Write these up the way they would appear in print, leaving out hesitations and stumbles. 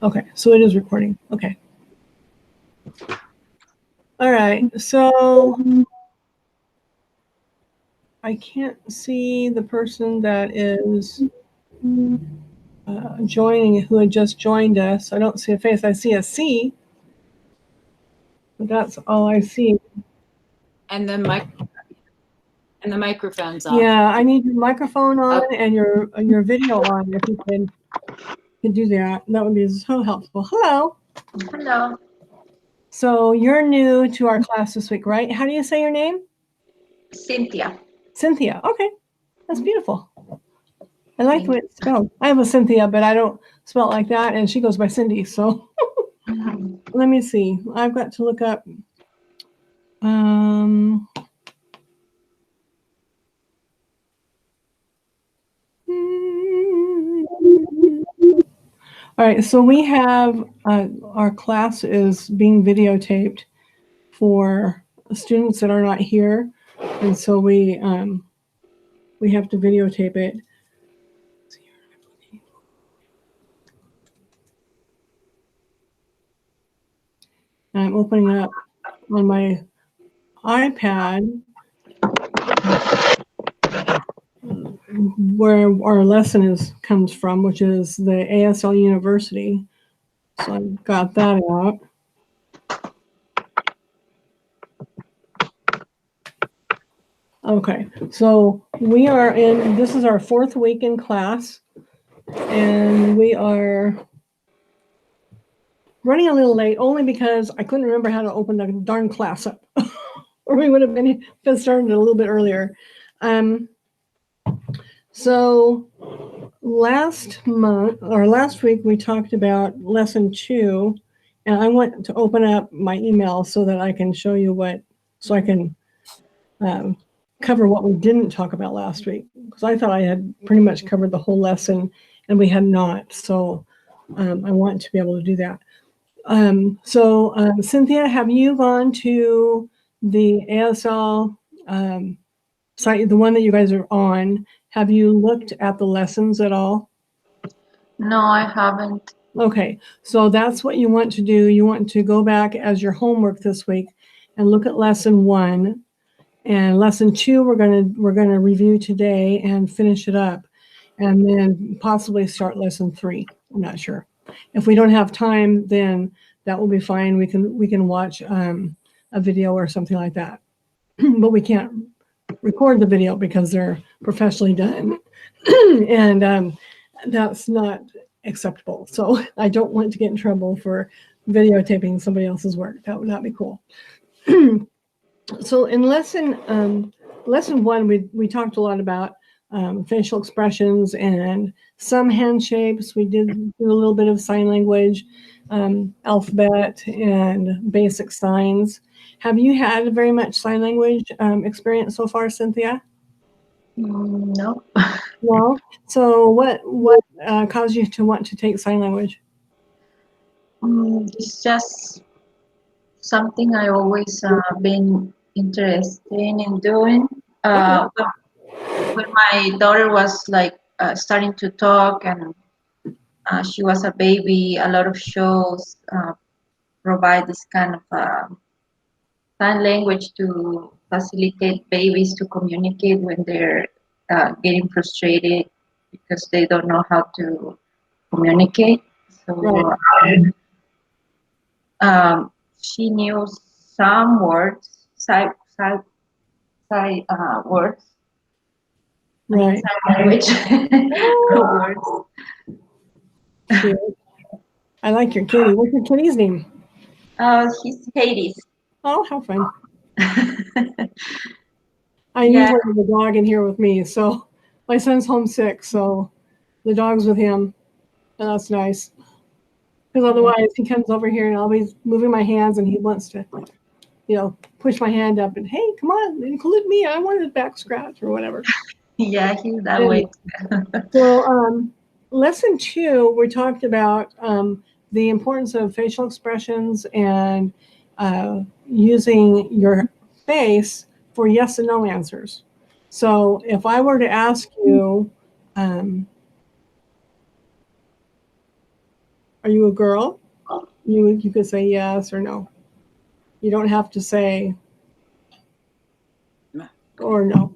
Okay, so it is recording. Okay. All right, so I can't see the person that is joining, who had just joined us. I don't see a face. I see a C, but that's all I see. And the microphone's off. Yeah, I need your microphone on and your video on. If you can do that, that would be so helpful. Hello. Hello. So you're new to our class this week, right? How do you say your name? Cynthia. Cynthia. Okay, that's beautiful. I like the way it's spelled. I have a Cynthia, but I don't spell it like that, and she goes by Cindy. So let me see. I've got to look up. All right, so we have our class is being videotaped for students that are not here, and so we have to videotape it. I'm opening up on my iPad where our lesson comes from, which is the ASL University. So I've got that out. Okay, so we are this is our 4th week in class, and we are running a little late only because I couldn't remember how to open the darn class up, or we would have been started a little bit earlier. So last week we talked about lesson 2, and I want to open up my email so that I can show you so I can cover what we didn't talk about last week, because I thought I had pretty much covered the whole lesson, and we had not. So I want to be able to do that. Cynthia, have you gone to the ASL site, the one that you guys are on? Have you looked at the lessons at all? No, I haven't. Okay, so that's what you want to do. You want to go back as your homework this week and look at lesson 1. And lesson 2, we're gonna review today and finish it up, and then possibly start lesson 3. I'm not sure. If we don't have time, then that will be fine. We can watch a video or something like that, but we can't record the video because they're professionally done, and that's not acceptable. So I don't want to get in trouble for videotaping somebody else's work. That would not be cool. So in lesson 1, we talked a lot about facial expressions and some hand shapes. We did do a little bit of sign language, alphabet, and basic signs. Have you had very much sign language experience so far, Cynthia? No. No. So what caused you to want to take sign language? It's just something I always been interested in doing. When my daughter was starting to talk and she was a baby, a lot of shows provide this kind of sign language to facilitate babies to communicate when they're getting frustrated because they don't know how to communicate. So she knew some words, side words, right? Sign language words. Cute. I like your kitty. What's your kitty's name? He's Hades. Oh, how fun. I usually have a dog in here with me, so my son's homesick, so the dog's with him, and that's nice. Because otherwise, he comes over here and I'll be moving my hands, and he wants to, push my hand up and, hey, come on, include me. I wanted a back scratch or whatever. Yeah, he's that way. So, lesson 2, we talked about the importance of facial expressions and using your face for yes and no answers. So if I were to ask you, Are you a girl? You could say yes or no. You don't have to say No. or no.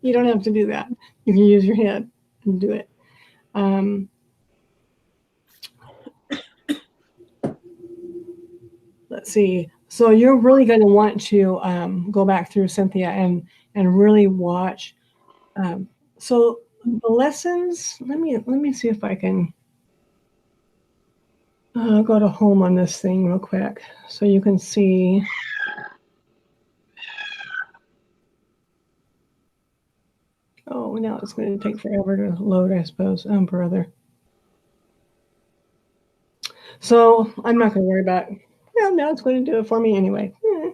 You don't have to do that. You can use your head and do it. Let's see. So you're really going to want to go back through Cynthia and really watch. So the lessons. Let me see if I can go to home on this thing real quick so you can see. Oh, now it's going to take forever to load, I suppose. Brother. So I'm not going to worry about. Well, now it's going to do it for me anyway. No,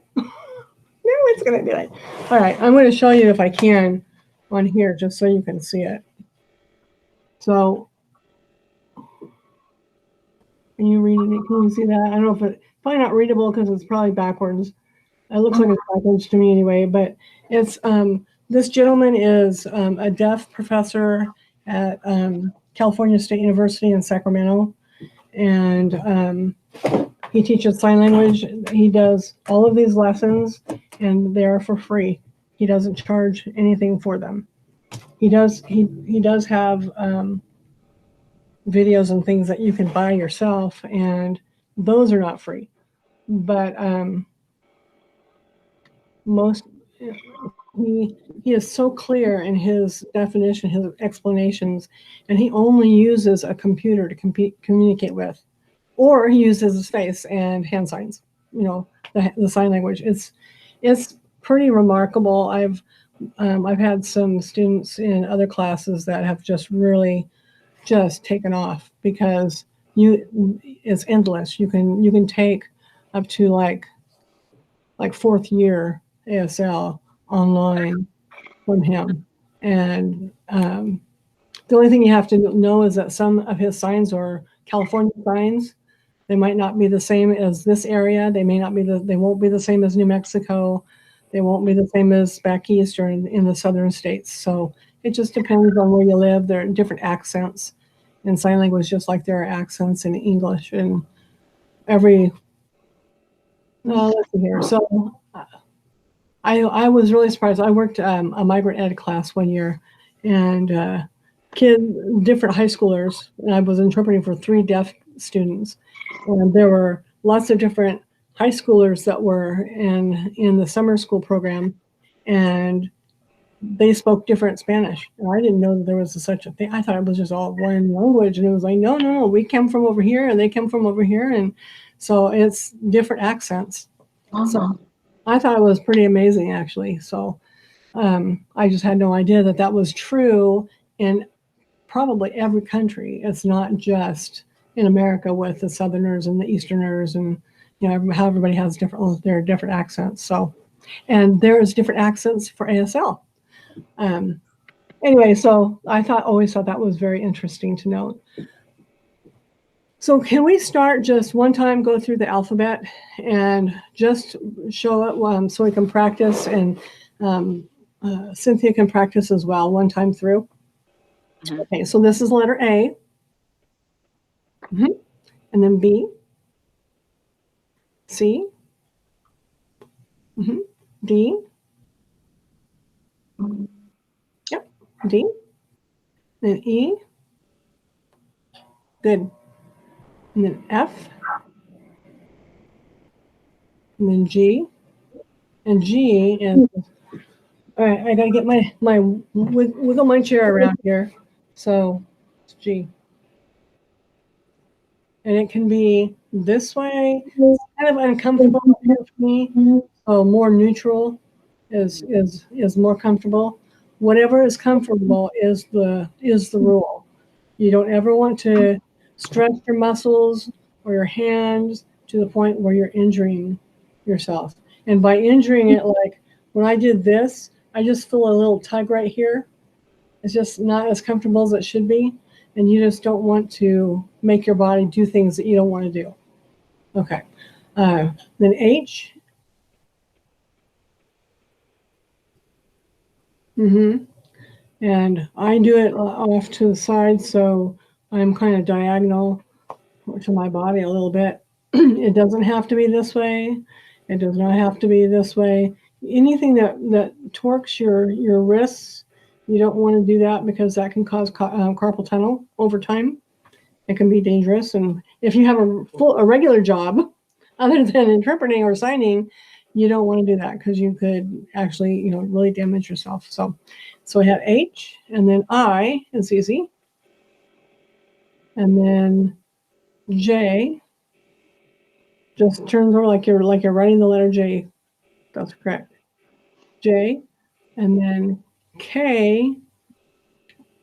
it's going to do it. All right, I'm going to show you if I can on here just so you can see it. So, are you reading it? Can you see that? I don't know if it's probably not readable because it's probably backwards. It looks like it's backwards to me anyway, but it's this gentleman is a deaf professor at California State University in Sacramento, and he teaches sign language. He does all of these lessons, and they are for free. He doesn't charge anything for them. He does have videos and things that you can buy yourself, and those are not free. But most he is so clear in his definition, his explanations, and he only uses a computer to communicate with, or he uses his face and hand signs. You know, the sign language. It's pretty remarkable. I've had some students in other classes that have just really just taken off because it's endless. You can take up to like fourth year ASL online from him, and the only thing you have to know is that some of his signs are California signs. They might not be the same as this area. They won't be the same as New Mexico. They won't be the same as back east or in the southern states. So it just depends on where you live. There are different accents in sign language, just like there are accents in English and every. Let's see here. So I was really surprised. I worked a migrant ed class one year, and different high schoolers, and I was interpreting for 3 deaf students, and there were lots of different high schoolers that were in the summer school program, and they spoke different Spanish. And I didn't know that there was such a thing. I thought it was just all one language, and it was like, no, we came from over here, and they came from over here, and so it's different accents. So I thought it was pretty amazing, actually. So I just had no idea that was true in probably every country. It's not just in America with the Southerners and the Easterners, and how everybody has their different accents. So, and there's different accents for ASL. Anyway, so I always thought that was very interesting to note. So can we start just one time, go through the alphabet and just show it so we can practice, and Cynthia can practice as well one time through. Mm-hmm. Okay, so this is letter A. Mm-hmm. And then B. C. Mm-hmm. D. Yep, D. Then E. Good. And then F. And then G. And G is, all right, I gotta get my wiggle my chair around here. So it's G. And it can be this way. It's kind of uncomfortable for me. So more neutral is more comfortable. Whatever is comfortable is the rule. You don't ever want to stretch your muscles or your hands to the point where you're injuring yourself. And by injuring it, like when I did this, I just feel a little tug right here. It's just not as comfortable as it should be. And you just don't want to make your body do things that you don't want to do. Okay. Then H. Mm-hmm. And I do it off to the side, so I'm kind of diagonal to my body a little bit. It doesn't have to be this way. It does not have to be this way. Anything that torques your wrists, you don't want to do that because that can cause carpal tunnel over time. It can be dangerous. And if you have a regular job, other than interpreting or signing, you don't want to do that because you could actually, really damage yourself. So I have H, and then I is easy, and then J just turns over like you're writing the letter J. That's correct. J, and then K.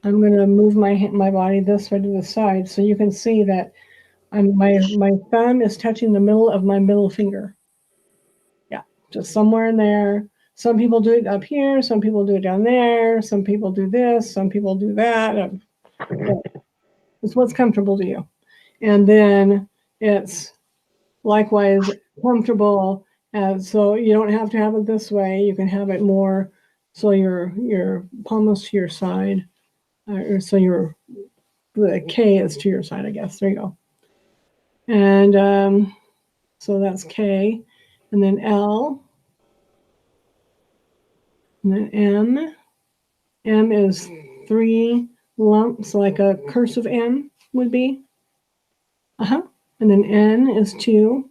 I'm going to move my body this way to the side so you can see that my thumb is touching the middle of my middle finger. Yeah, just somewhere in there. Some people do it up here. Some people do it down there. Some people do this. Some people do that. It's what's comfortable to you. And then it's likewise comfortable. So you don't have to have it this way. You can have it more so your palm is to your side. Or so the K is to your side, I guess. There you go. And so that's K. And then L. And then M. M is 3 lumps, like a cursive M would be. And then N is 2.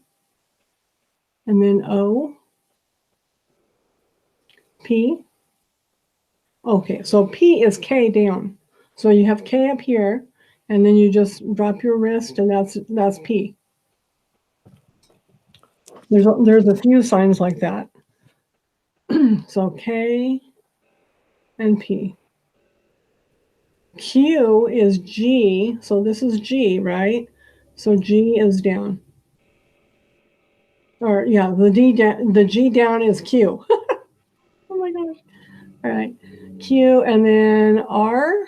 And then O. P. Okay, so P is K down. So you have K up here, and then you just drop your wrist, and that's P. There's a few signs like that. So K and P. Q is G, so this is G, right? So G is down. Or yeah, the G down is Q. Oh my gosh. All right. Q, and then R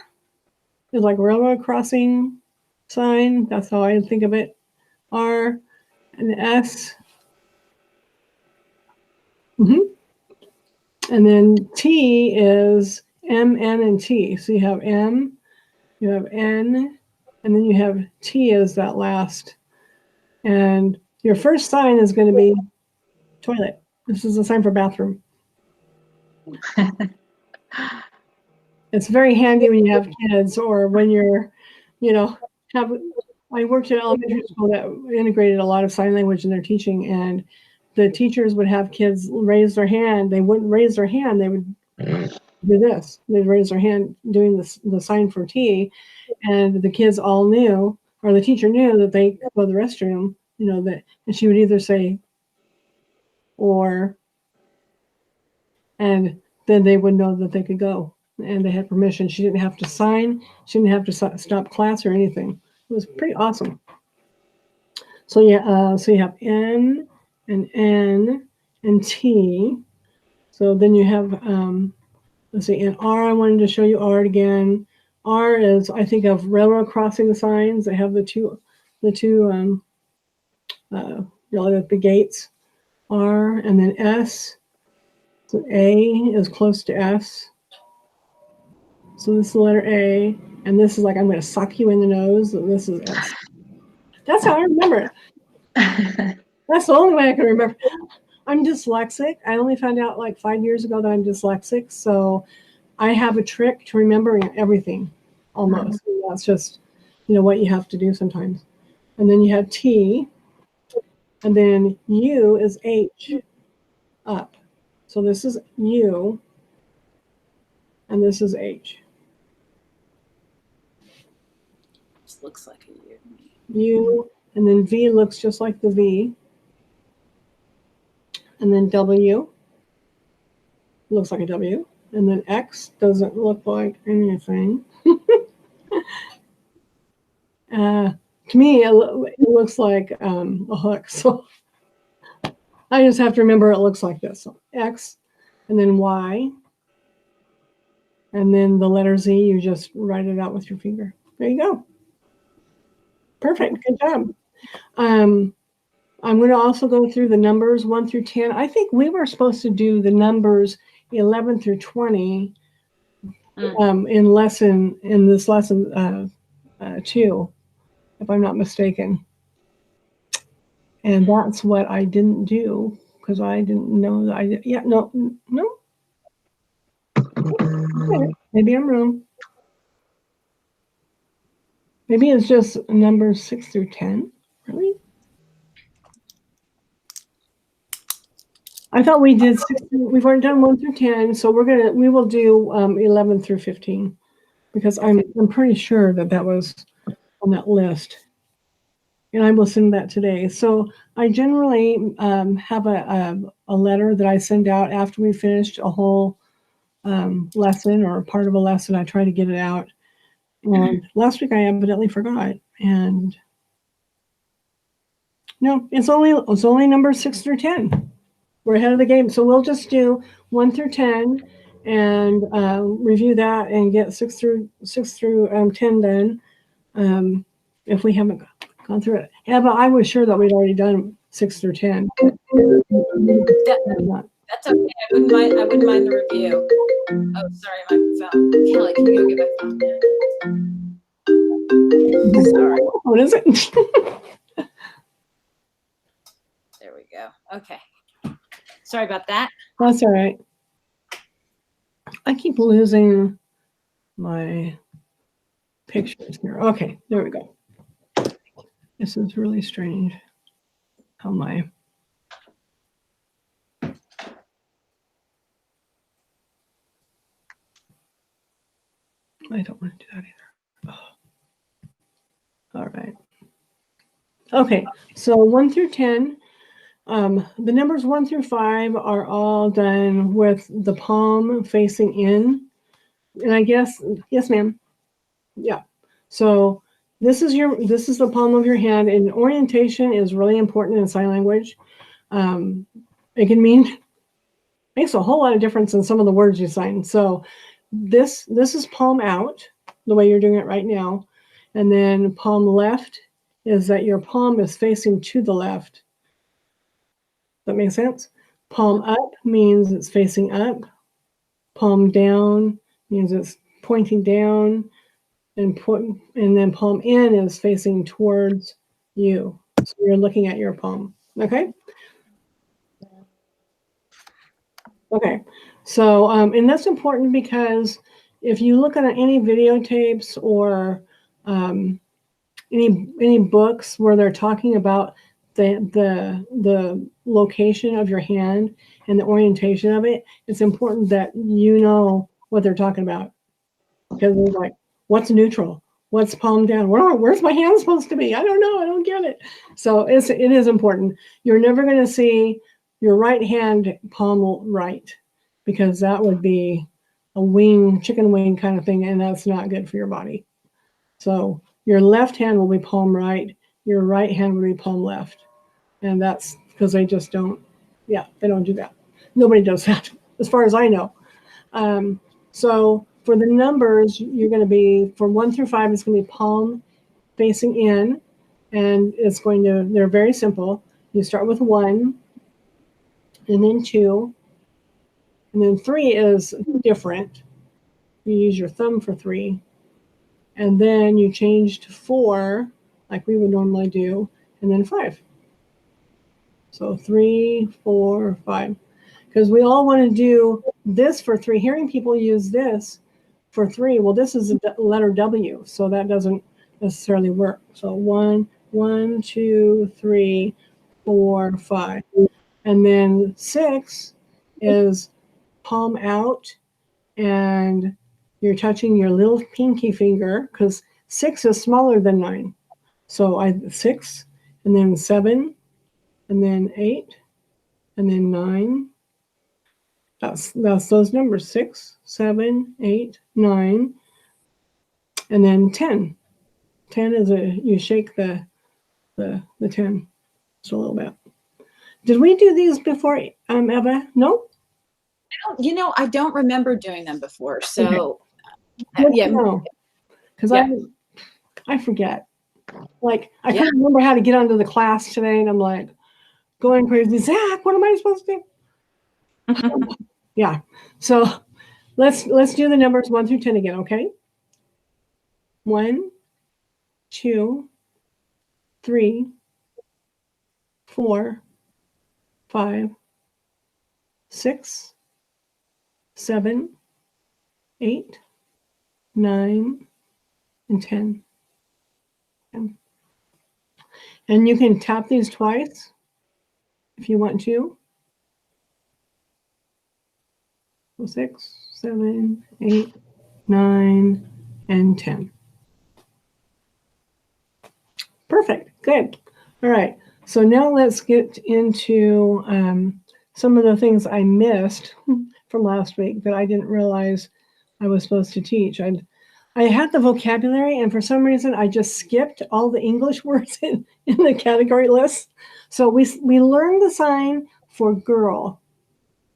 is like railroad crossing sign. That's how I think of it. R and S. And then T is M, N, and T. So you have M, you have N, and then you have T as that last. And your first sign is going to be toilet. This is a sign for bathroom. It's very handy when you have kids or when you're, I worked at elementary school that integrated a lot of sign language in their teaching, and the teachers would have kids raise their hand. They wouldn't raise their hand. They would do this. They'd raise their hand doing the sign for T, and the kids all knew, or the teacher knew that they could go to the restroom, and she would either say or, and then they would know that they could go and they had permission. She didn't have to sign. She didn't have to stop class or anything. It was pretty awesome. So yeah, so you have N and N and T. So then you have, let's see, and R, I wanted to show you R again. R is, I think, of railroad crossing signs. They have the two the gates. R, and then S. So A is close to S. So this is the letter A, and this is like I'm going to sock you in the nose. And this is S. That's how I remember it. That's the only way I can remember. I'm dyslexic. I only found out like 5 years ago that I'm dyslexic. So I have a trick to remembering everything, almost. And that's just, what you have to do sometimes. And then you have T, and then U is H, up. So this is U, and this is H. This looks like a U. U, and then V looks just like the V. And then W looks like a W. And then X doesn't look like anything. To me, it looks like a hook. So I just have to remember it looks like this. So X, and then Y. And then the letter Z, you just write it out with your finger. There you go. Perfect. Good job. I'm going to also go through the numbers 1 through 10. I think we were supposed to do the numbers 11 through 20 in this lesson 2, if I'm not mistaken. And that's what I didn't do because I didn't know that no. Maybe I'm wrong. Maybe it's just numbers 6 through 10. Really? I thought we did we've already done 1 through 10, so we will do 11 through 15 because I'm pretty sure that was on that list. And I will send that today. So I generally have a letter that I send out after we finished a whole lesson or part of a lesson. I try to get it out. And last week I evidently forgot. And no, it's only numbers 6 through 10. We're ahead of the game. So we'll just do 1 through 10 and review that and get 6 through 10 done. If we haven't gone through it. Yeah, but I was sure that we'd already done 6 through 10. That's okay. I wouldn't mind the review. Oh, sorry, my phone. Kelly, can you go get my phone? Sorry. What is it? There we go. Okay. Sorry about that. That's all right. I keep losing my pictures here. Okay, there we go. This is really strange. How my I don't want to do that either. Oh. All right. Okay, so 1 through 10. The numbers 1 through 5 are all done with the palm facing in. And I guess, yes, ma'am. Yeah. So this is the palm of your hand, and orientation is really important in sign language. It can makes a whole lot of difference in some of the words you sign. So this is palm out, the way you're doing it right now. And then palm left is that your palm is facing to the left. That makes sense? Palm up means it's facing up. Palm down means it's pointing down. And then palm in is facing towards you. So you're looking at your palm. Okay? Okay. So, and that's important because if you look at any videotapes or any books where they're talking about the location of your hand and the orientation of it, it's important that you know what they're talking about. Because they're like, what's neutral? What's palm down? Where's my hand supposed to be? I don't know. I don't get it. So it is important. You're never going to see your right hand palm right, because that would be a chicken wing kind of thing, and that's not good for your body. So your left hand will be palm right. Your right hand will be palm left. And that's because they just don't, they don't do that. Nobody does that, as far as I know. So for the numbers, you're going to be, for 1 through 5, it's going to be palm facing in, and they're very simple. You start with 1, and then 2, and then 3 is different. You use your thumb for 3, and then you change to 4, like we would normally do, and then 5. So 3, 4, 5. Because we all want to do this for 3. Hearing people use this for 3. Well, this is a letter W, so that doesn't necessarily work. So 1, 2, 3, 4, 5. And then 6 is palm out, and you're touching your little pinky finger, because 6 is smaller than 9. So 6, and then 7, and then 8, and then 9. That's those numbers: 6, 7, 8, 9, and then 10. 10 is you shake the 10 just a little bit. Did we do these before, Eva? No? I don't remember doing them before. So Okay. Because I forget. Like, I couldn't remember how to get onto the class today, and I'm like going crazy. Zach, what am I supposed to do? Yeah. So let's do the numbers 1 through 10 again, okay? 1, 2, 3, 4, 5, 6, 7, 8, 9, and 10. And you can tap these twice if you want to. 6, 7, 8, 9, and 10. Perfect. Good. All right. So now let's get into some of the things I missed from last week that I didn't realize I was supposed to teach. I had the vocabulary, and for some reason, I just skipped all the English words in the category list. So we learned the sign for girl,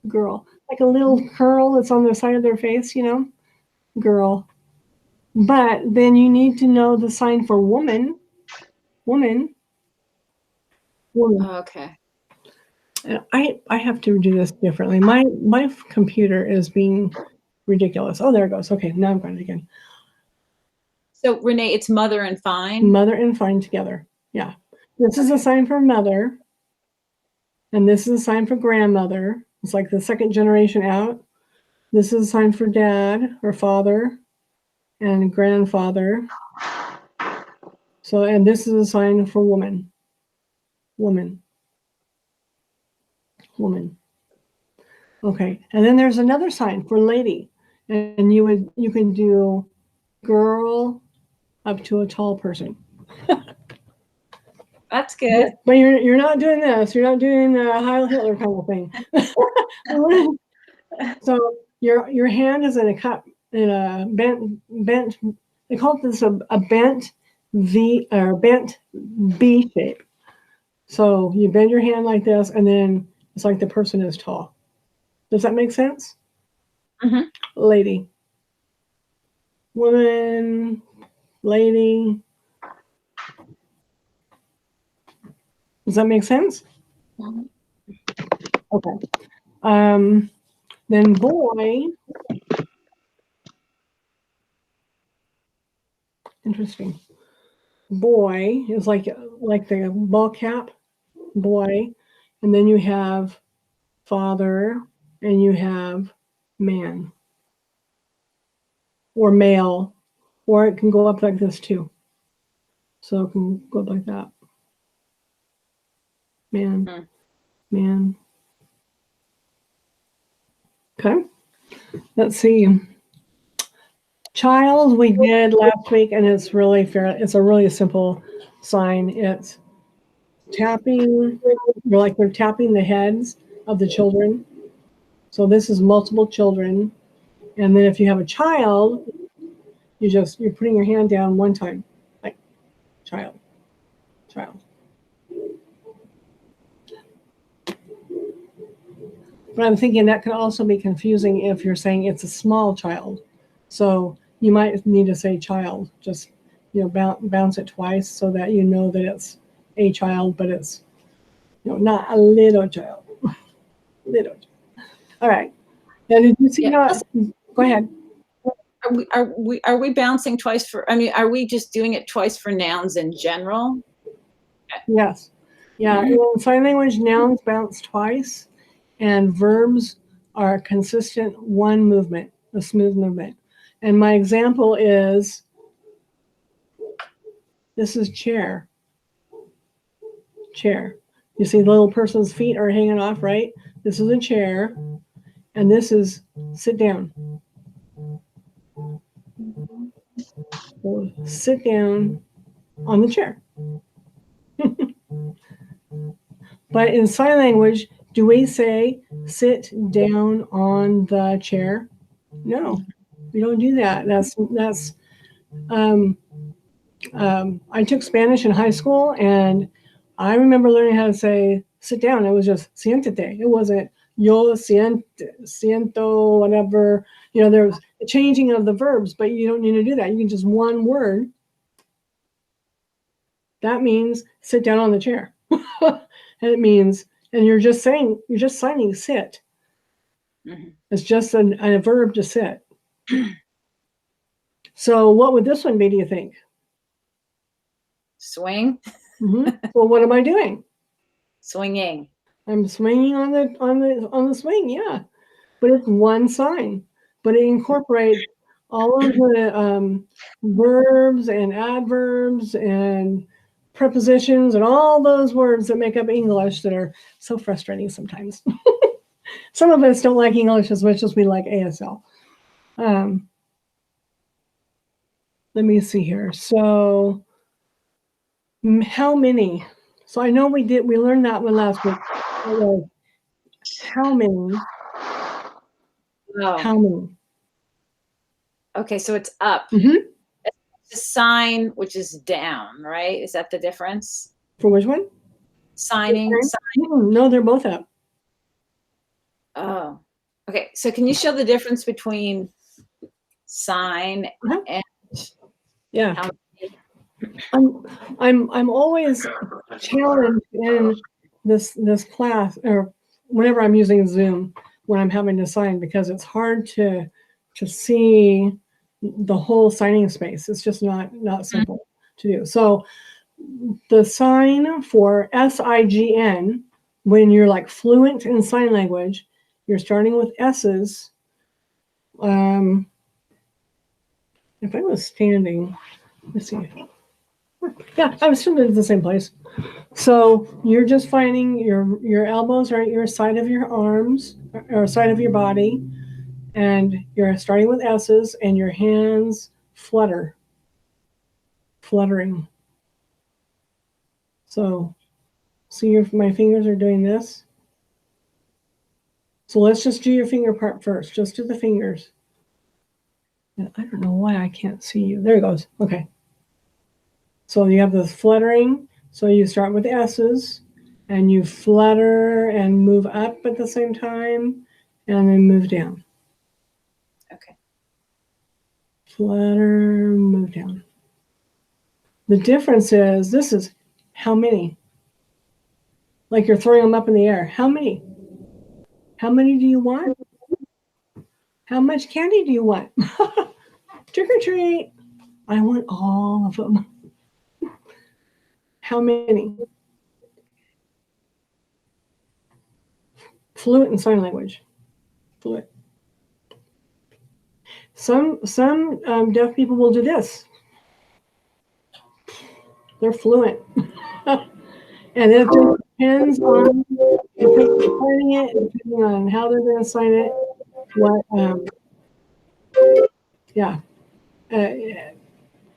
like a little curl that's on the side of their face, girl. But then you need to know the sign for woman. Okay. I have to do this differently. My computer is being ridiculous. Oh, there it goes. Okay, now I'm going again. So Renee, it's mother and fine. Mother and fine together. Yeah. This is a sign for mother, and this is a sign for grandmother. It's like the second generation out. This is a sign for dad or father and grandfather. So, and this is a sign for woman. Okay, and then there's another sign for lady, and you can do girl up to a tall person. That's good. But you're not doing this. You're not doing the Heil Hitler kind of thing. So your hand is in a cup, in a bent. They call this a bent V or bent B shape. So you bend your hand like this, and then it's like the person is tall. Does that make sense? Mm-hmm. Lady, woman, lady. Does that make sense? Mm-hmm. Okay. Then boy. Interesting. Boy is like the ball cap, boy, and then you have father, and you have man, or male, or it can go up like this too. So it can go up like that. Man, man. Okay. Let's see. Child we did last week, and it's really fair. It's a really simple sign. It's tapping, they're tapping the heads of the children. So this is multiple children. And then if you have a child, you're putting your hand down one time, like child. But I'm thinking that could also be confusing if you're saying it's a small child. So you might need to say child, just bounce it twice so that you know that it's a child, but it's not a little child. Little. All right. Now, did you see how? Go ahead. Are we bouncing twice for? I mean, are we just doing it twice for nouns in general? Yes. Yeah. In sign language, nouns bounce twice, and verbs are consistent one movement, a smooth movement. And my example is this is chair. Chair. You see the little person's feet are hanging off, right? This is a chair, and this is sit down. So sit down on the chair. But in sign language, do we say sit down on the chair? No, we don't do that. I took Spanish in high school, and I remember learning how to say sit down. It was just siéntate. It wasn't yo siento, whatever. There's a changing of the verbs, but you don't need to do that. You can just one word. That means sit down on the chair. And it means, and you're just signing sit. Mm-hmm. It's just a verb to sit. So what would this one be, do you think? Swing. Mm-hmm. Well, what am I doing? Swinging. I'm swinging on the swing, yeah. But it's one sign. But it incorporates all of the verbs and adverbs and prepositions and all those words that make up English that are so frustrating sometimes. Some of us don't like English as much as we like ASL. Let me see here. So how many? So I know we learned that one last week. How many? Oh, How many? okay, so it's up. Mm-hmm. The sign, which is down, right? Is that the difference? For which one? Signing. No, they're both up. Oh, okay. So can you show the difference between sign and Yeah. how I'm always challenged in this class, or whenever I'm using Zoom when I'm having to sign, because it's hard to see the whole signing space. It's just not simple to do. So the sign for SIGN, when you're like fluent in sign language, you're starting with S's. If I was standing, let's see. Yeah, I was still in the same place. So you're just finding your elbows are at your side of your arms or side of your body, and you're starting with S's, and your hands fluttering. So see, my fingers are doing this. So let's just do your finger part first. Just do the fingers. And I don't know why I can't see you. There it goes. Okay. So you have the fluttering. So you start with S's, and you flutter and move up at the same time, and then move down. Okay. Flutter, move down. The difference is, this is how many. Like you're throwing them up in the air. How many? How many do you want? How much candy do you want? Trick or treat. I want all of them. How many? Fluent in sign language. Fluent. Some deaf people will do this. They're fluent. And it depends on signing it, depending on how they're going to sign it. What,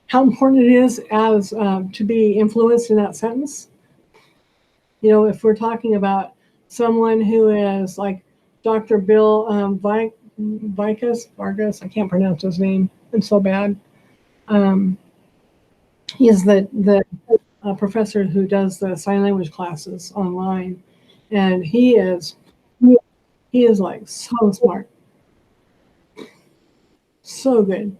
how important it is as to be influenced in that sentence. You know, if we're talking about someone who is like Dr. Bill Vargas, I can't pronounce his name. I'm so bad. He's the professor who does the sign language classes online, and he is like so smart, so good.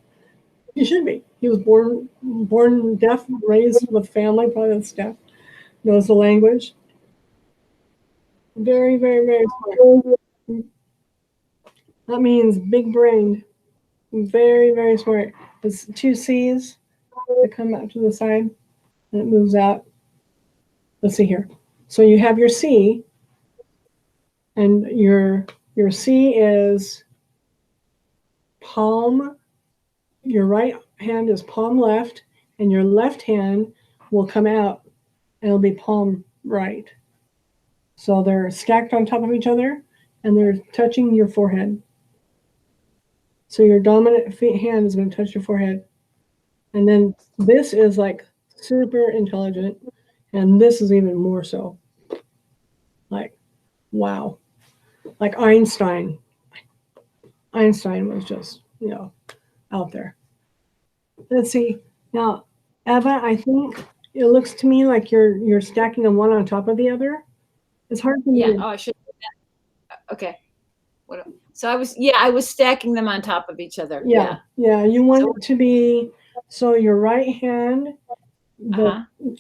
He should be. He was born deaf, raised with family probably that's deaf, knows the language. Very, very, very smart. That means big brained. Very, very smart. It's 2 C's that come out to the side, and it moves out. Let's see here. So you have your C, and your C is palm. Your right hand is palm left, and your left hand will come out, and it'll be palm right. So they're stacked on top of each other, and they're touching your forehead. So your dominant hand is going to touch your forehead. And then this is like super intelligent, and this is even more so. Like, wow. Like Einstein. Einstein was just, out there. Let's see. Now, Eva, I think it looks to me like you're stacking them one on top of the other. It's hard for me. Yeah. Oh, I should. Okay. So I was stacking them on top of each other. Yeah. You want it to be, so your right hand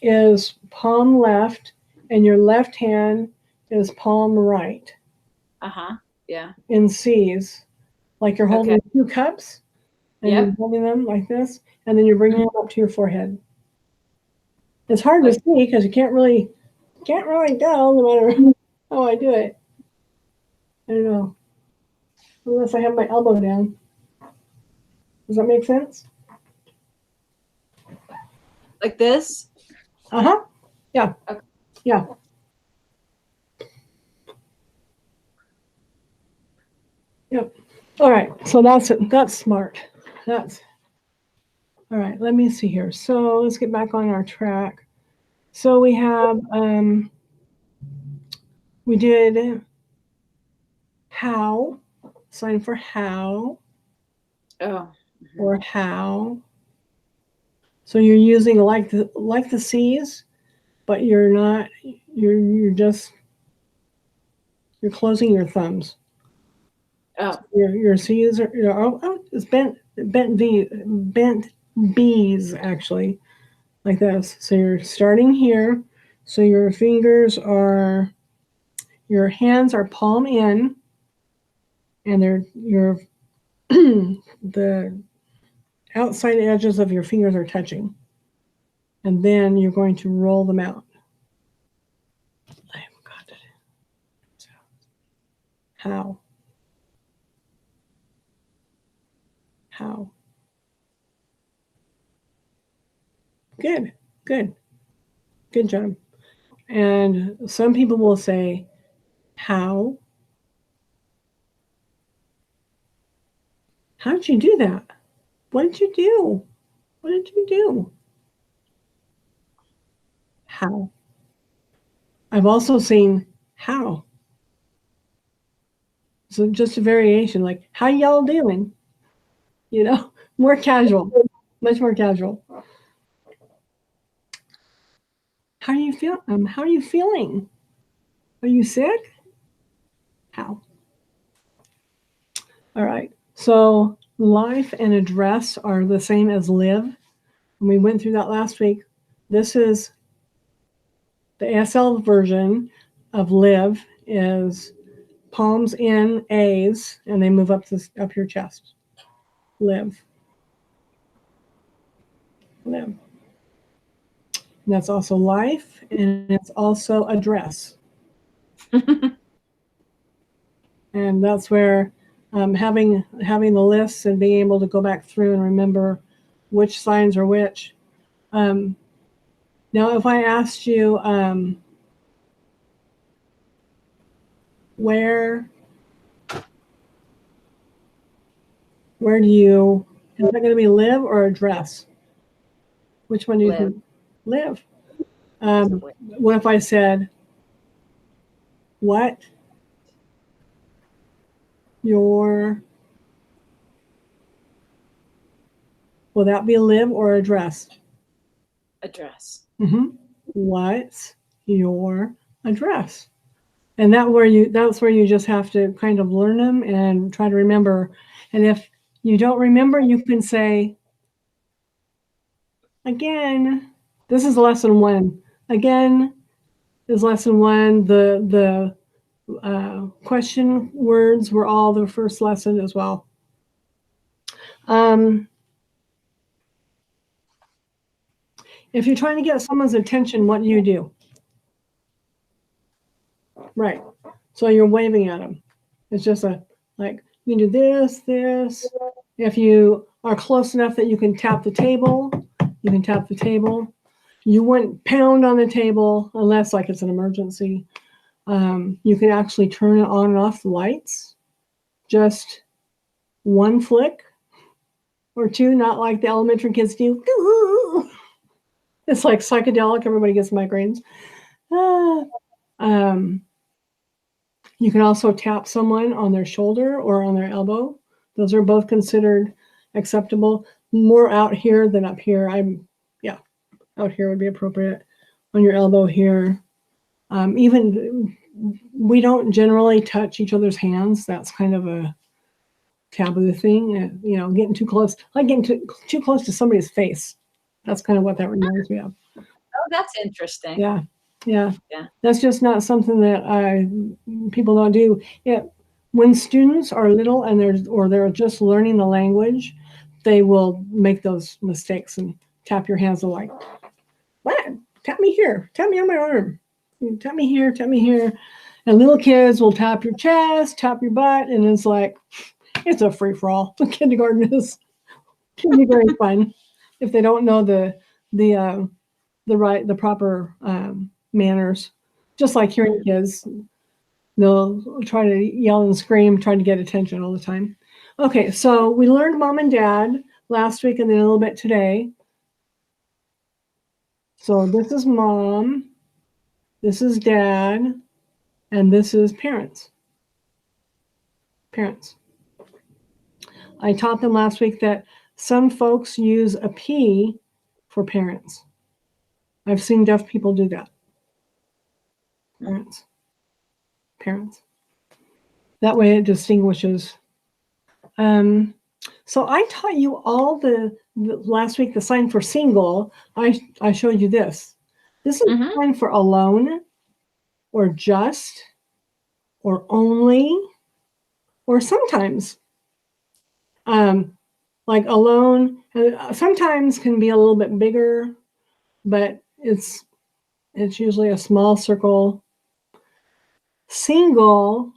is palm left, and your left hand is palm right. Yeah. In C's, like you're holding 2 cups, and you're holding them like this, and then you're bringing them up to your forehead. It's hard to see because you can't really can't really tell no matter how I do it. I don't know. Unless I have my elbow down. Does that make sense? Like this? Uh-huh. Yeah. Okay. Yeah. Yep. All right. So that's smart. That's all right. Let me see here. So let's get back on our track. So we have we did how, sign for how Oh. or how. So you're using like the C's, but you're not. You're closing your thumbs. Oh. Your C's are it's bent B's actually like this. So you're starting here. So your hands are palm in, and the outside edges of your fingers are touching. And then you're going to roll them out. I haven't got it. So, how? How? Good, good, good job. And some people will say, how? How did you do that? What did you do? What did you do? How? I've also seen how. So just a variation, like, how y'all doing? You know, more casual, much more casual. How do you feel? How are you feeling? Are you sick? How? All right. So life and address are the same as live. And we went through that last week. This is the ASL version of live is palms in A's and they move up your chest. Live. Live. And that's also life and it's also address. And that's where having the lists and being able to go back through and remember which signs are which. Now, if I asked you where do you, is that going to be live or address? Which one do you Live. think? Live. What if I said, what your, will that be live or address? Address. Mm-hmm. What's your address? And that's where you just have to kind of learn them and try to remember. And if you don't remember, you can say, again, this is lesson 1. Again is lesson 1. The question words were all the first lesson as well. If you're trying to get someone's attention, what do you do? Right. So you're waving at them. It's just like, you can do this. If you are close enough that you can tap the table, you can tap the table. You wouldn't pound on the table unless like it's an emergency. You can actually turn it on and off the lights. Just one flick or two, not like the elementary kids do. It's like psychedelic. Everybody gets migraines. You can also tap someone on their shoulder or on their elbow. Those are both considered acceptable. More out here than up here. Out here would be appropriate. On your elbow here. Even we don't generally touch each other's hands. That's kind of a taboo thing. Getting too close, like getting too close to somebody's face. That's kind of what that reminds me of. Oh, that's interesting. Yeah. That's just not something that people don't do. When students are little and they're just learning the language, they will make those mistakes and tap your hands like, what? Tap me here. Tap me on my arm. tap me here, tap me here. And little kids will tap your chest, tap your butt, and it's like, it's a free-for-all. Kindergarten can be very fun if they don't know the proper manners. Just like hearing kids, they'll try to yell and scream, trying to get attention all the time. Okay, so we learned mom and dad last week and then a little bit today. So this is mom, this is dad, and this is parents. Parents. I taught them last week that some folks use a P for parents. I've seen deaf people do that. Parents. Parents. That way it distinguishes. So I taught you all the last week, the sign for single. I showed you this. This is the sign for alone, or just, or only, or sometimes. Like alone, sometimes can be a little bit bigger, but it's usually a small circle. Single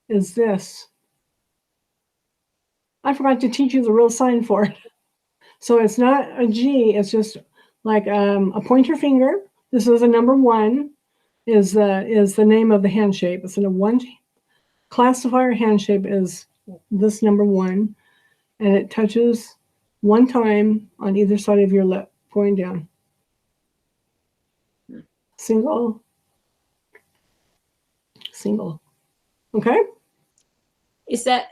is this. I forgot to teach you the real sign for it. So it's not a G, it's just like a pointer finger. This is a number 1, is the name of the hand shape. It's in a 1 classifier hand shape is this number 1, and it touches 1 time on either side of your lip going down. Single. Single. Okay? Is that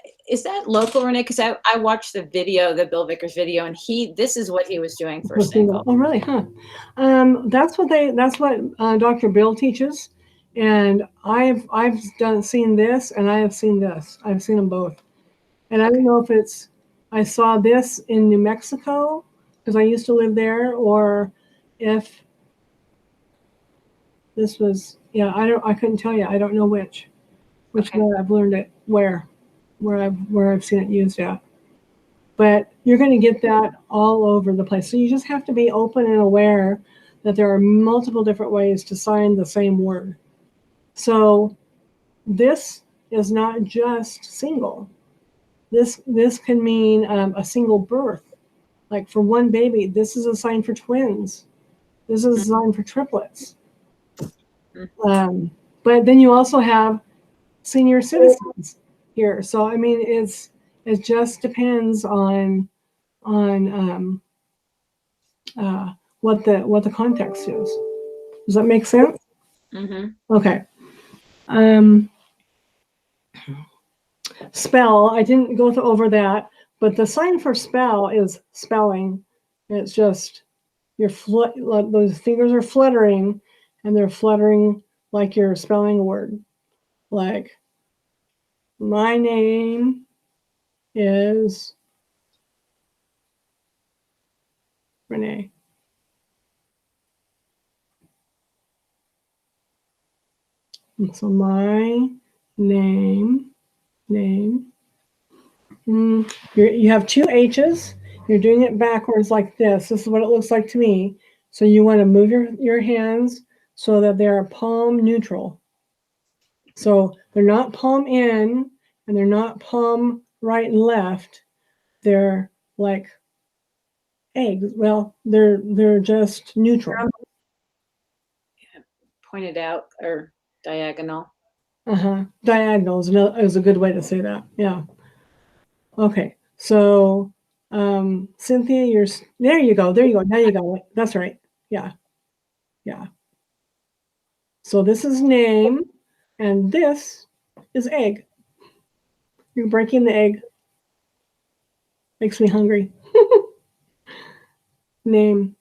local, Renee? Because I watched the video, the Bill Vickers video, and this is what he was doing for single. Oh, really? Huh? That's what Dr. Bill teaches, and I've seen this, and I have seen this. I've seen them both, and I don't know if I saw this in New Mexico because I used to live there, or if this was, I couldn't tell you. I don't know which way I've learned it, where I've seen it used at. But you're going to get that all over the place. So you just have to be open and aware that there are multiple different ways to sign the same word. So this is not just single. This can mean a single birth. Like for one baby, this is a sign for twins. This is a sign for triplets. But then you also have senior citizens here. So I mean, it just depends on what the context is. Does that make sense? Okay. Spell. I didn't go over that, but the sign for spell is spelling. It's just those fingers are fluttering, and they're fluttering like you're spelling a word. Like, my name is Renee. And so my name. You have 2 H's. You're doing it backwards like this. This is what it looks like to me. So you want to move your hands so that they're palm neutral. So they're not palm in and they're not palm right and left. They're like eggs. Well, they're just neutral. Pointed out or diagonal. Diagonal is a good way to say that. Yeah. Okay. So Cynthia, there you go. Now you got it. That's right. Yeah. So this is name, and this is egg. You're breaking the egg. Makes me hungry. Name.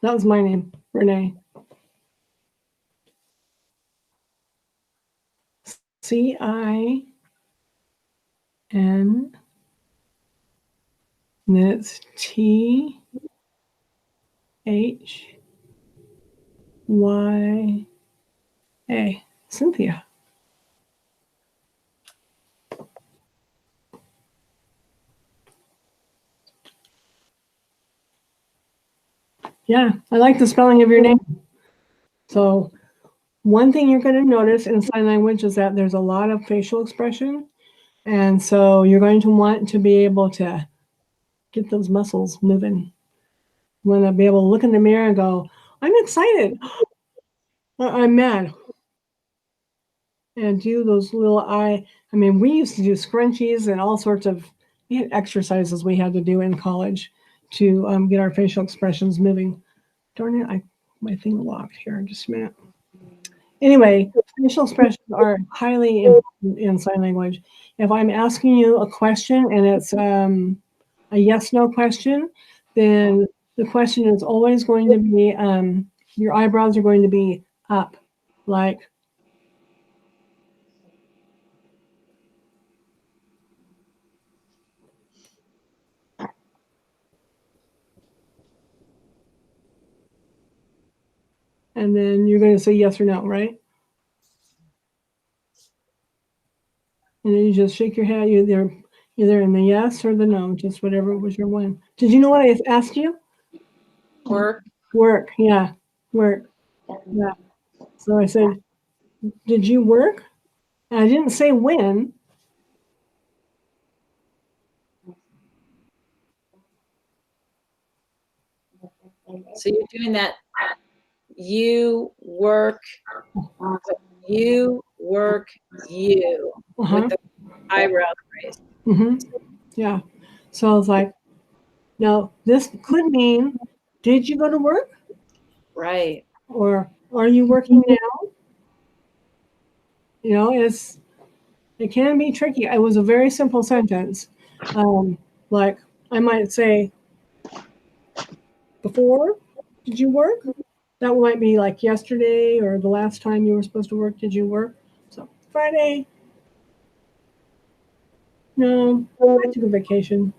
That was my name, Renee. CIN. And then it's THYA. Cynthia. Yeah, I like the spelling of your name. So one thing you're going to notice in sign language is that there's a lot of facial expression. And so you're going to want to be able to get those muscles moving. You want to be able to look in the mirror and go, I'm excited. I'm mad. And do those little I mean, we used to do scrunchies and all sorts of exercises we had to do in college to get our facial expressions moving. Darn it, my thing locked here. Just a minute. Anyway, facial expressions are highly important in sign language. If I'm asking you a question and it's a yes/no question, then the question is always going to be your eyebrows are going to be up, like. And then you're going to say yes or no, right? And then you just shake your head either in the yes or the no, just whatever was your one. Did you know what I asked you? Work. Work, yeah, work. Yeah. So I said, did you work? And I didn't say when. So you're doing that. You work. You work. You with the eyebrows raised. Yeah. So I was like, now this could mean, did you go to work? Right. Or are you working now? You know, it can be tricky. It was a very simple sentence. Like I might say, before, did you work? That might be like yesterday or the last time you were supposed to work, did you work? So Friday, no, I took a vacation.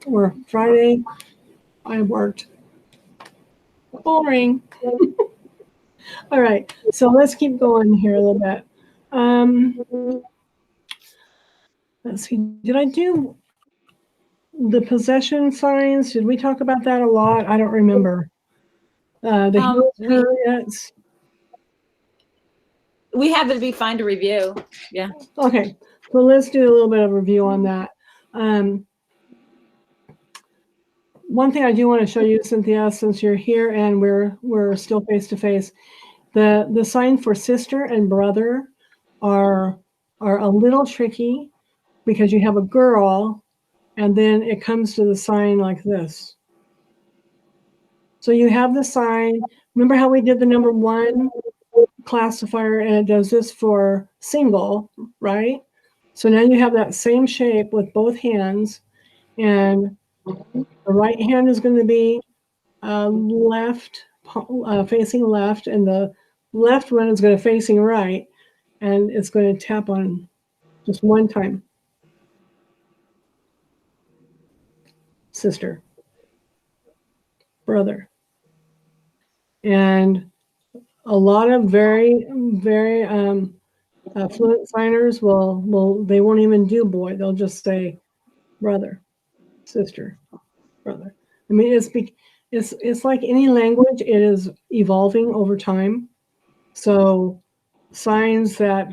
Or Friday, I worked. Boring. All right, so let's keep going here a little bit. Let's see, did I do the possession signs? Did we talk about that a lot? I don't remember. Yes. We have it be fine to review. Yeah. Okay, so let's do a little bit of review on that. One thing I do want to show you, Cynthia, since you're here and we're still face to face, the sign for sister and brother are a little tricky because you have a girl and then it comes to the sign like this. So you have the sign. Remember how we did the number 1 classifier and it does this for single, right? So now you have that same shape with both hands, and the right hand is going to be left, facing left, and the left one is going to facing right, and it's going to tap on just one time. Sister, brother. And a lot of very, very fluent signers they won't even do boy. They'll just say brother, sister, brother. I mean, it's like any language. It is evolving over time. So signs that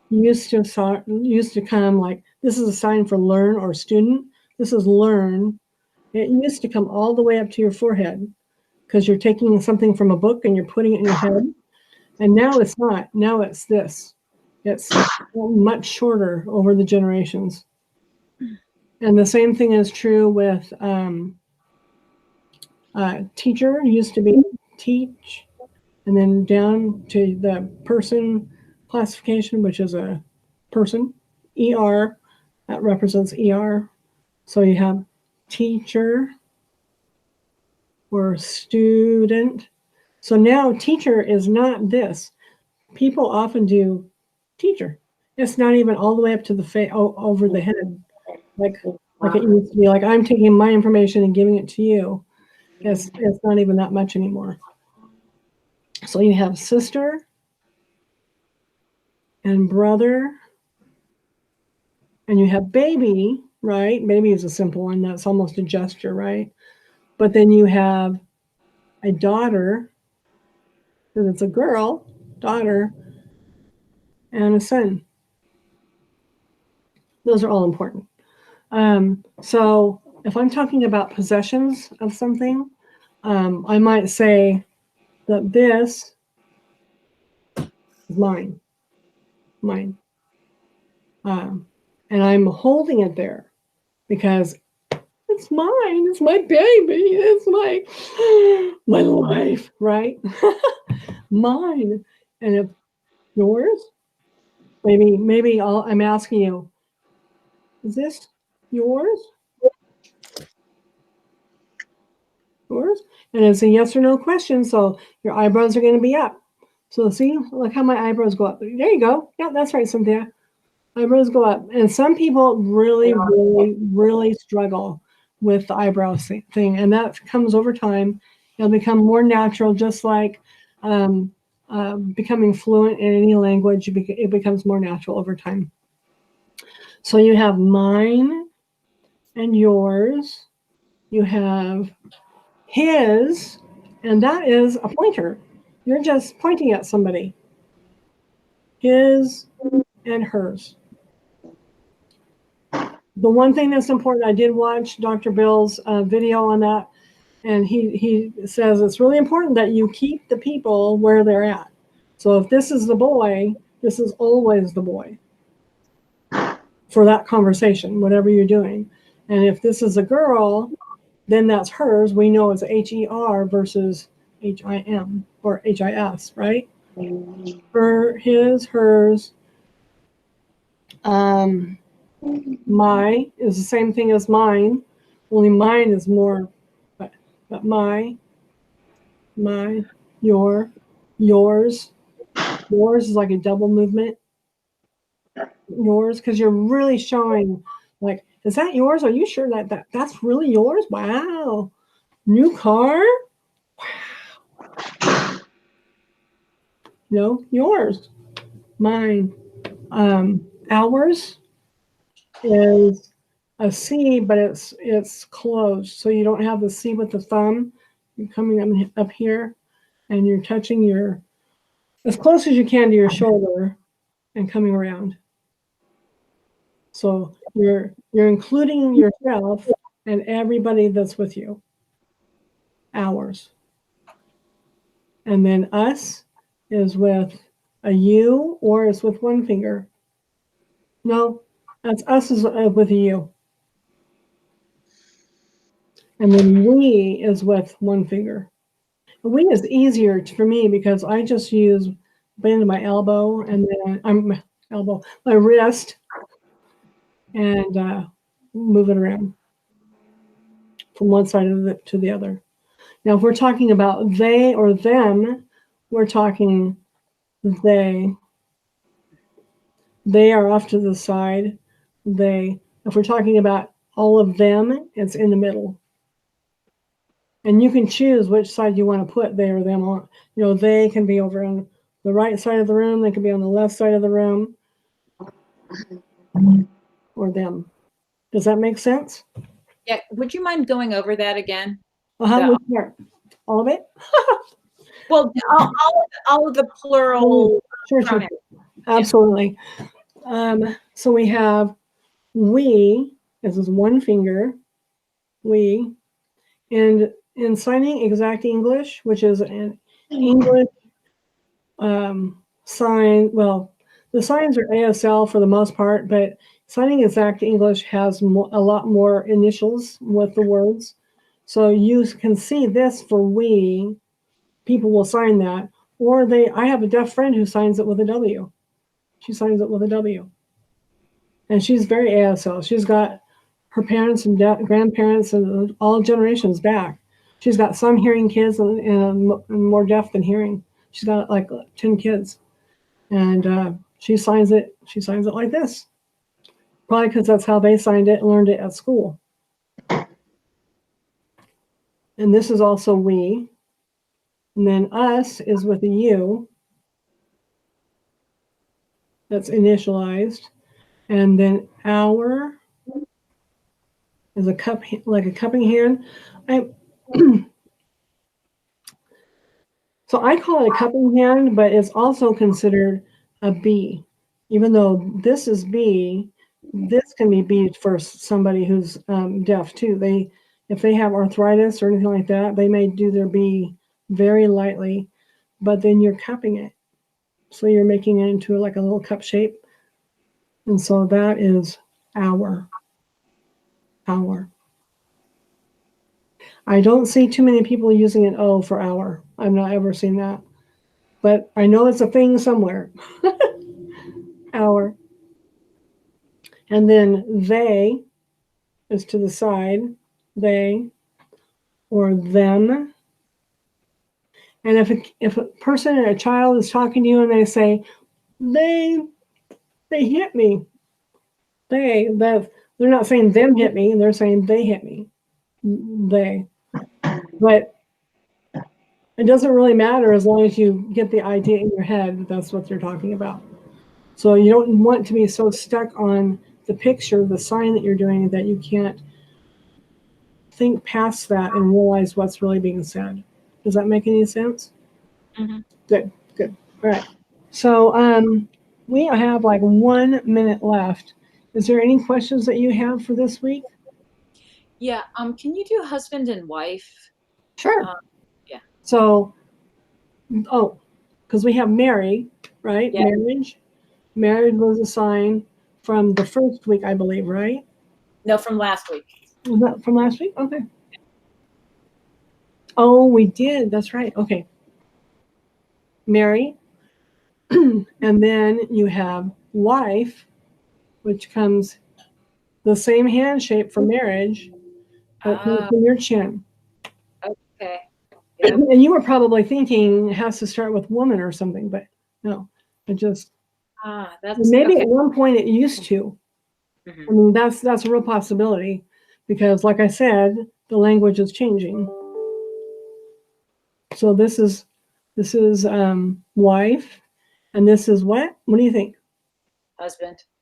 used to come like this is a sign for learn or student. This is learn. It used to come all the way up to your forehead because you're taking something from a book and you're putting it in your head. And now it's not. Now it's this. It's much shorter over the generations. And the same thing is true with teacher. Used to be teach, and then down to the person classification, which is a person. ER, that represents ER. So you have teacher or student. So now teacher is not this. People often do teacher. It's not even all the way up to the face over the head, like it used to be. Like I'm taking my information and giving it to you. It's not even that much anymore. So you have sister and brother, and you have baby, right? Baby is a simple one. That's almost a gesture, right? But then you have a daughter, because it's a girl, daughter, and a son. Those are all important. So if I'm talking about possessions of something, I might say that this is mine, mine. And I'm holding it there because it's mine. It's my baby. It's my life, right? Mine. And if yours, maybe I'm asking you, is this yours? Yours? And it's a yes or no question, so your eyebrows are going to be up. So see, look how my eyebrows go up. There you go. Yeah, that's right, Cynthia. Eyebrows go up. And some people really, really, really struggle with the eyebrow thing. And that comes over time. It'll become more natural, just like becoming fluent in any language. It becomes more natural over time. So you have mine and yours. You have his, and that is a pointer. You're just pointing at somebody. His and hers. The one thing that's important, I did watch Dr. Bill's video on that, and he says it's really important that you keep the people where they're at. So if this is the boy, this is always the boy for that conversation, whatever you're doing. And if this is a girl, then that's hers. We know it's HER versus HIM or HIS, right? Her, his, hers. My is the same thing as mine, only mine is more, but my, your, yours. Yours is like a double movement. Yours, because you're really showing, like, is that yours? Are you sure that's really yours? Wow. New car? Wow. No, yours. Mine. Ours is a C, but it's closed. So you don't have the C with the thumb. You're coming up here and you're touching your, as close as you can to your shoulder and coming around. So you're including yourself and everybody that's with you. Ours. And then us is with a U or it's with one finger. No, that's us is with a U. And then we is with one finger. We is easier for me because I just use bend my elbow and then my wrist, and move it around from one side of it to the other. Now, if we're talking about they or them, we're talking they. They are off to the side. They. If we're talking about all of them, it's in the middle. And you can choose which side you want to put they or them on. You know, they can be over on the right side of the room. They can be on the left side of the room. Or them. Does that make sense? Yeah. Would you mind going over that again? Which part? All of it? Well, all of the plural. Sure. Absolutely. So we have we, this is one finger, we, and in signing exact English, which is an English sign, well, the signs are ASL for the most part, but signing exact English has a lot more initials with the words. So you can see this for we, people will sign that, or I have a deaf friend who signs it with a W. She signs it with a W. And she's very ASL. She's got her parents and grandparents and all generations back. She's got some hearing kids and more deaf than hearing. She's got like 10 kids. And she signs it like this. Probably because that's how they signed it and learned it at school. And this is also we. And then us is with a U. That's initialized. And then our is a cup, like a cupping hand. I So I call it a cupping hand, but it's also considered a B. Even though this is B, this can be B for somebody who's deaf too. If they have arthritis or anything like that, they may do their B very lightly, but then you're cupping it. So you're making it into like a little cup shape. And so that is hour. I don't see too many people using an O for hour. I've not ever seen that. But I know it's a thing somewhere. Hour. And then they is to the side. They or them. And if a person or a child is talking to you and they say, they hit me. They're not saying them hit me, they're saying they hit me. They. But it doesn't really matter as long as you get the idea in your head that that's what they're talking about. So you don't want to be so stuck on the picture, the sign that you're doing, that you can't think past that and realize what's really being said. Does that make any sense? Mm-hmm. Good. All right. So we have like 1 minute left. Is there any questions that you have for this week? Yeah. Can you do husband and wife? Sure. Yeah. So, because we have marry, right? Yeah. Marriage. Married was a sign from the first week, I believe, right? No, from last week. Was that from last week? Okay. Oh, we did. That's right. Okay. Marry. And then you have wife, which comes the same hand shape for marriage, but comes from your chin. Okay. Yep. And you were probably thinking it has to start with woman or something, but no, it just that's maybe okay. at one point it used to. Mm-hmm. I mean, that's a real possibility because, like I said, the language is changing. So this is wife, and this is what? What do you think?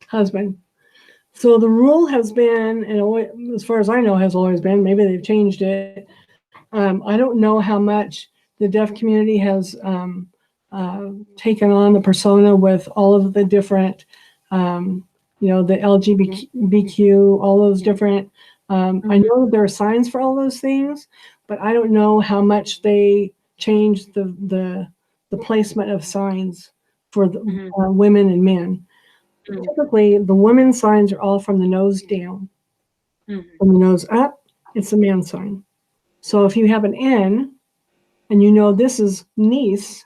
Husband. So the rule has been, and as far as I know, has always been. Maybe they've changed it. I don't know how much the deaf community has taken on the persona with all of the different, the LGBTQ, all those different. I know there are signs for all those things, but I don't know how much they changed the placement of signs for the women and men. Typically, the women's signs are all from the nose down. From the nose up, it's a man sign. So if you have an N and you know this is niece,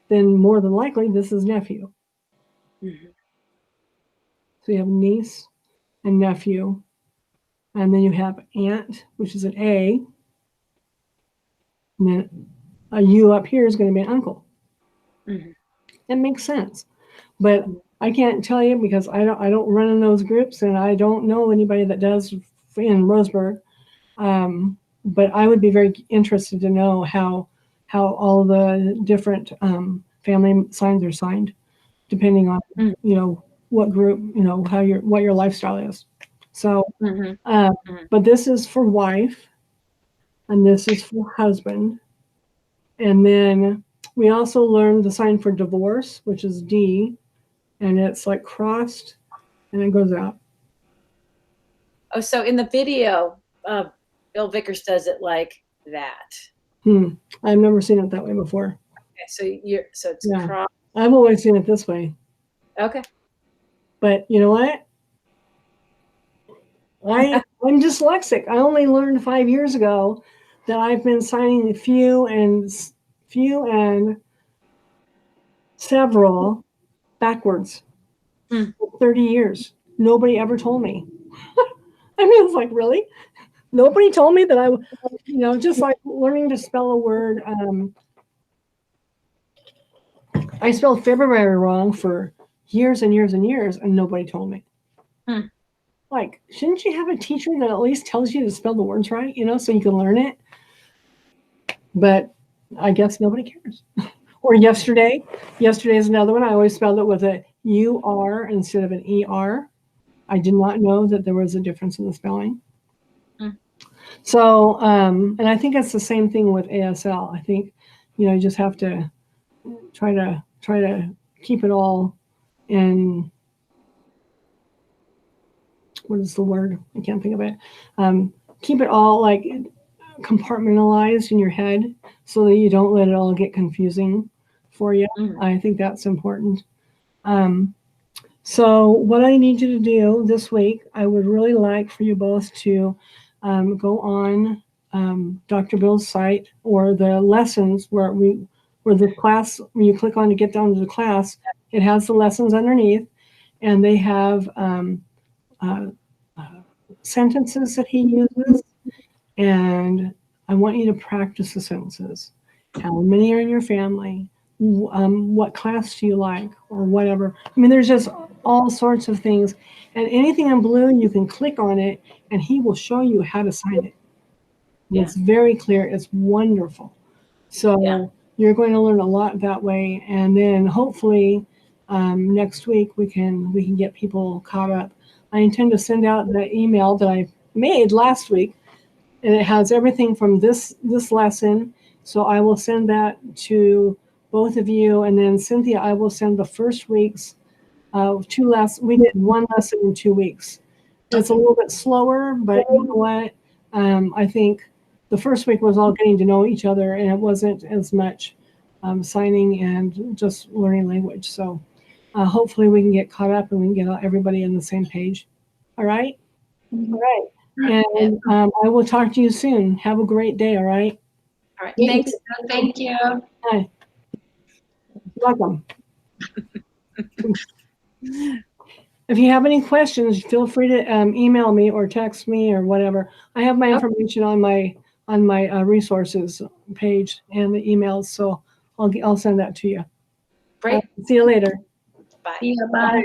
then more than likely this is nephew. So you have niece and nephew. And then you have aunt, which is an A. And then a U up here is going to be an uncle. That makes sense. But I can't tell you because I don't run in those groups and I don't know anybody that does in Roseburg. But I would be very interested to know how all the different family signs are signed, depending on what group, what your lifestyle is. So, but this is for wife, and this is for husband, and then we also learned the sign for divorce, which is D, and it's like crossed, and it goes out. Oh, so in the video, Bill Vickers does it like that. I've never seen it that way before. Okay, so it's cross. I've always seen it this way. Okay. But you know what? I'm dyslexic. I only learned 5 years ago that I've been signing few and several backwards for 30 years. Nobody ever told me. I mean, it's like, really? Nobody told me that just like learning to spell a word. I spelled February wrong for years and years and years, and nobody told me. Like, shouldn't you have a teacher that at least tells you to spell the words right, so you can learn it? But I guess nobody cares. Or yesterday is another one. I always spelled it with a U-R instead of an E-R. I did not know that there was a difference in the spelling. So, and I think it's the same thing with ASL. I think, you just have to try to keep it all in, what is the word? I can't think of it. Keep it all like compartmentalized in your head so that you don't let it all get confusing for you. I think that's important. So what I need you to do this week, I would really like for you both to go on Dr. Bill's site or the lessons where the class, when you click on to get down to the class, it has the lessons underneath, and they have sentences that he uses, and I want you to practice the sentences. How many are in your family? What class do you like, or whatever. I mean, there's just all sorts of things, and anything in blue, you can click on it, and he will show you how to sign it. Yeah. It's very clear. It's wonderful. So you're going to learn a lot that way, and then hopefully next week we can get people caught up. I intend to send out the email that I made last week, and it has everything from this lesson. So I will send that to both of you, and then Cynthia, I will send the first week's 2 lessons. We did 1 lesson in 2 weeks. It's a little bit slower, but you know what? I think the first week was all getting to know each other, and it wasn't as much signing and just learning language. So hopefully we can get caught up and we can get everybody on the same page. All right? All right. And I will talk to you soon. Have a great day, all right? All right. Thank Thanks. you. Thank you. Hi. Welcome. If you have any questions, feel free to email me or text me or whatever. I have my information on my resources page and the emails, so I'll send that to you. Great. See you later. Bye. See you. Bye. Bye.